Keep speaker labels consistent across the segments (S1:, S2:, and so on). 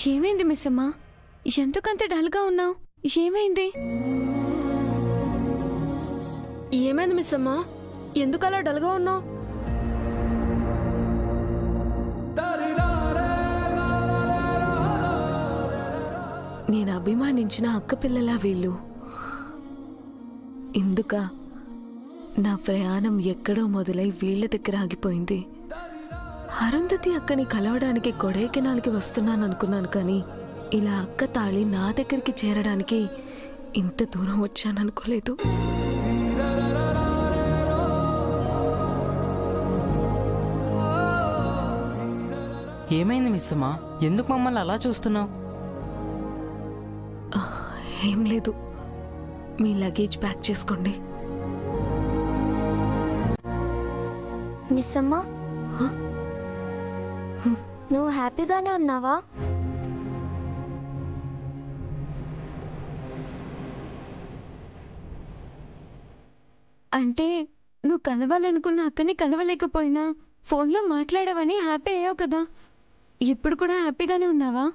S1: ఏమైంది మిస్ అమ్మా? ఎందుకంత డల్గా ఉన్నావు? ఏమైంది?
S2: ఏమైంది మిస్ అమ్మా? ఎందుకు అలా డల్గా ఉన్నావు?
S3: నేను అభిమానించిన అక్క పిల్లలా వీళ్ళు. ఎందుక నా ప్రయాణం ఎక్కడో మొదలై వీళ్ళ దగ్గర ఆగిపోయింది. అరుంధతి అక్కని కలవడానికి కొడైకెనాల్కి వస్తున్నాననుకున్నాను, కానీ ఇలా అక్క తాళి నా దగ్గరికి చేరడానికి ఇంత దూరం వచ్చాననుకోలేదు.
S4: ఏమైంది మిస్ అమ్మా? ఎందుకు మమ్మల్ని అలా చూస్తున్నావు?
S3: ఏం లేదు, మీ లగేజ్ ప్యాక్ చేసుకోండి.
S5: మిస్ అమ్మా, నువ్వు హ్యాపీగానే ఉన్నావా?
S1: అంటే నువ్వు కలవాలనుకున్న అక్కని కలవలేకపోయినా ఫోన్లో మాట్లాడావని హ్యాపీ అయ్యావు కదా, ఇప్పుడు కూడా హ్యాపీగానే ఉన్నావా?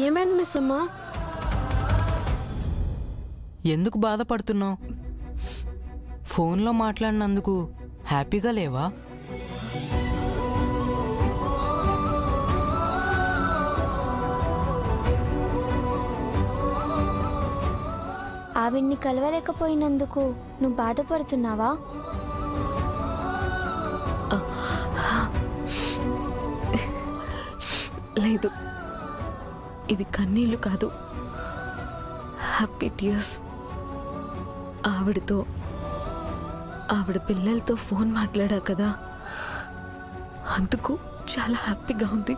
S2: ఏమైంది మిస్ అమ్మా?
S4: ఎందుకు బాధపడుతున్నావు? ఫోన్లో మాట్లాడినందుకు హ్యాపీగా లేవా?
S5: ఆవిడ్ని కలవలేకపోయినందుకు నువ్వు బాధపడుతున్నావా?
S3: లేదు, ఇవి కన్నీళ్ళు కాదు, హ్యాపీ టీయర్స్. ఆవిడ పిల్లలతో ఫోన్ మాట్లాడా కదా, అందుకు చాలా హ్యాపీగా ఉంది.